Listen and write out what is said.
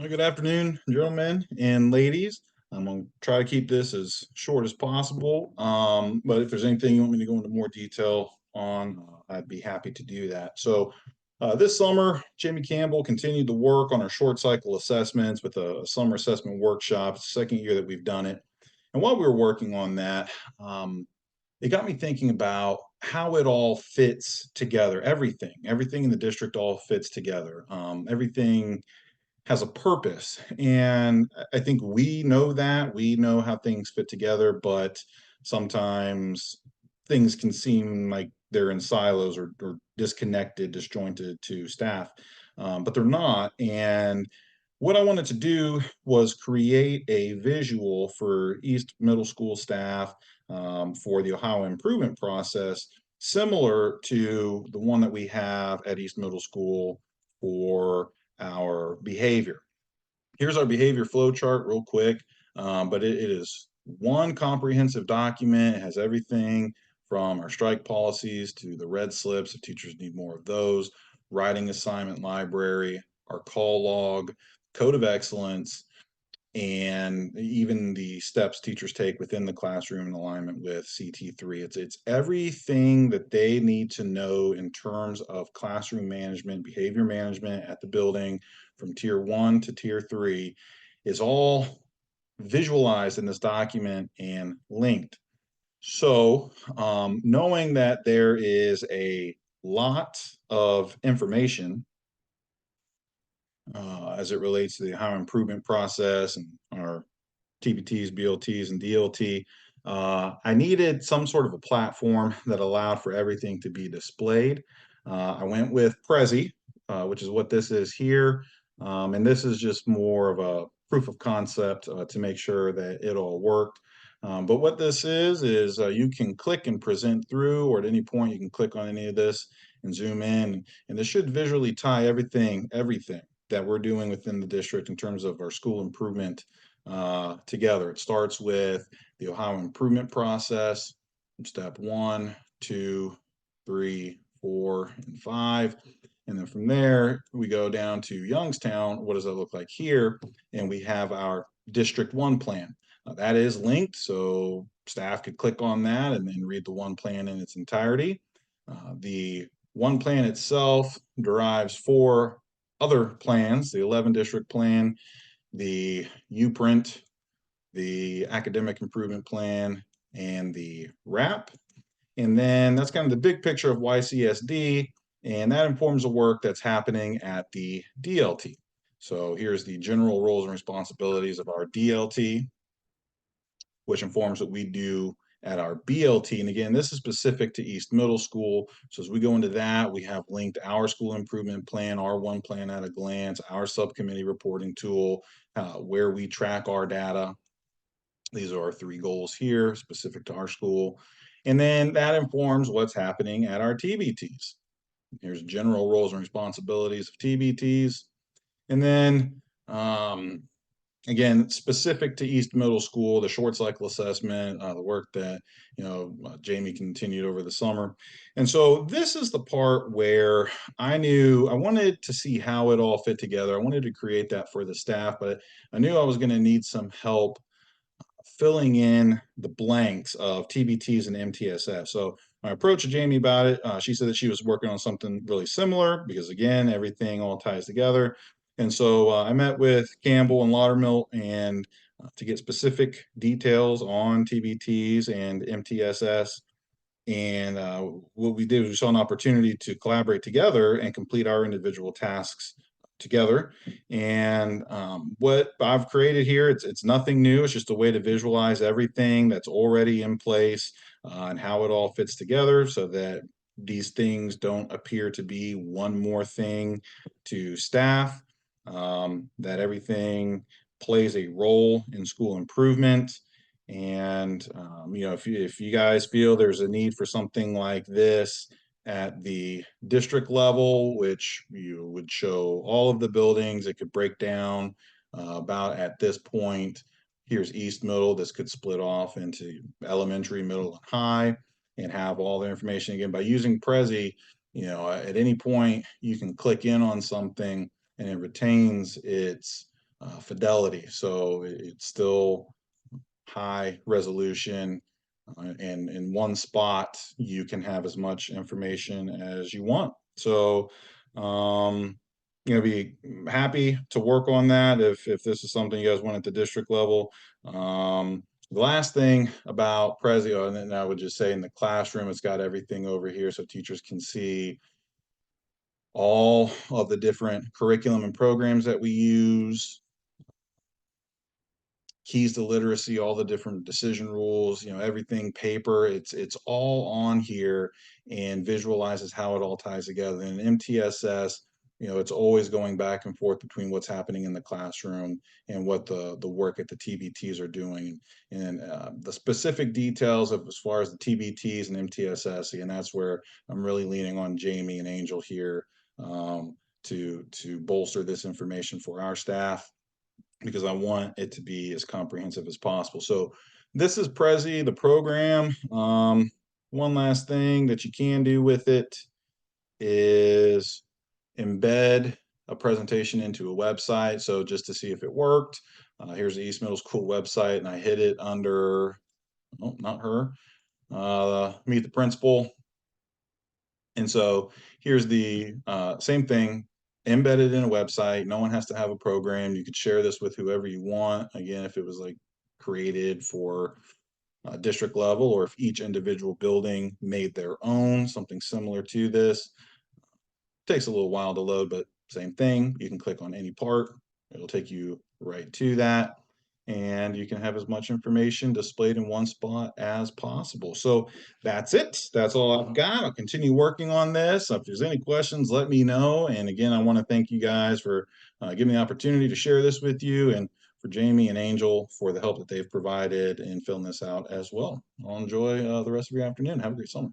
Good afternoon, gentlemen and ladies. I'm going to try to keep this as short as possible. But if there's anything you want me to go into more detail on, I'd be happy to do that. This summer, Jamie Campbell continued to work on our short cycle assessments with a summer assessment workshop. It's the second year that we've done it. And while we were working on that, it got me thinking about how it all fits together. Everything in the district all fits together. Everything has a purpose. And I think we know that. We know how things fit together, but sometimes things can seem like they're in silos or disconnected, disjointed to staff, but they're not. And what I wanted to do was create a visual for East Middle School staff for the Ohio improvement process, similar to the one that we have at East Middle School for our behavior. Here's our behavior flow chart real quick, but it is one comprehensive document. It has everything from our strike policies to the red slips if teachers need more of those, writing assignment library, our call log, code of excellence, and even the steps teachers take within the classroom in alignment with CT3. It's everything that they need to know in terms of classroom management, behavior management at the building from tier 1 to tier 3 is all visualized in this document and linked. Knowing that there is a lot of information as it relates to the Ohio improvement process and our TBTs, BLTs, and DLT. I needed some sort of a platform that allowed for everything to be displayed. I went with Prezi, which is what this is here. And this is just more of a proof of concept to make sure that it all worked. But what this is you can click and present through, or at any point you can click on any of this and zoom in. And this should visually tie everything that we're doing within the district in terms of our school improvement together. It starts with the Ohio improvement process, step 1, 2, 3, 4, and 5. And then from there, we go down to Youngstown. What does that look like here? And we have our District 1 plan. That is linked, so staff could click on that and then read the one plan in its entirety. The one plan itself derives 4 other plans, the 11 district plan, the UPrint, the academic improvement plan, and the RAP. And then that's kind of the big picture of YCSD, and that informs the work that's happening at the DLT. So here's the general roles and responsibilities of our DLT, which informs what we do at our BLT. And again, this is specific to East Middle School. So as we go into that, we have linked our school improvement plan, our one plan at a glance, our subcommittee reporting tool, where we track our data. These are our 3 goals here, specific to our school. And then that informs what's happening at our TBTs. Here's general roles and responsibilities of TBTs. And then again, specific to East Middle School, the short cycle assessment, the work that Jamie continued over the summer. And so this is the part where I knew I wanted to see how it all fit together. I wanted to create that for the staff, but I knew I was going to need some help filling in the blanks of TBTs and MTSF. So my approach to Jamie about it, she said that she was working on something really similar because again, everything all ties together. And so I met with Campbell and Laudermill and to get specific details on TBTs and MTSS. And what we did was we saw an opportunity to collaborate together and complete our individual tasks together. And what I've created here, it's nothing new. It's just a way to visualize everything that's already in place and how it all fits together so that these things don't appear to be one more thing to staff, that everything plays a role in school improvement. And if you guys feel there's a need for something like this at the district level, which you would show all of the buildings, it could break down about at this point. Here's East Middle. This could split off into elementary, middle, and high, and have all the information again by using Prezi. At any point you can click in on something and it retains its fidelity. So it's still high resolution, and in one spot you can have as much information as you want. So be happy to work on that if this is something you guys want at the district level. The last thing about Prezi, and then I would just say in the classroom, it's got everything over here so teachers can see all of the different curriculum and programs that we use, keys to literacy, all the different decision rules, everything paper, it's all on here and visualizes how it all ties together. And MTSS, it's always going back and forth between what's happening in the classroom and what the work at the TBTs are doing, and the specific details of as far as the TBTs and MTSS, and that's where I'm really leaning on Jamie and Angel here, to bolster this information for our staff, because I want it to be as comprehensive as possible. So this is Prezi, the program. One last thing that you can do with it is embed a presentation into a website. So just to see if it worked, here's the East Middle School website, and I hit it under, oh, not her, meet the principal. And so here's the same thing, embedded in a website. No one has to have a program. You could share this with whoever you want. Again, if it was like created for district level, or if each individual building made their own, something similar to this. Takes a little while to load, but same thing. You can click on any part. It'll take you right to that. And you can have as much information displayed in one spot as possible. So that's it. That's all I've got. I'll continue working on this. If there's any questions, let me know. And again, I want to thank you guys for giving me the opportunity to share this with you, and for Jamie and Angel for the help that they've provided in filling this out as well. I'll enjoy the rest of your afternoon. Have a great summer.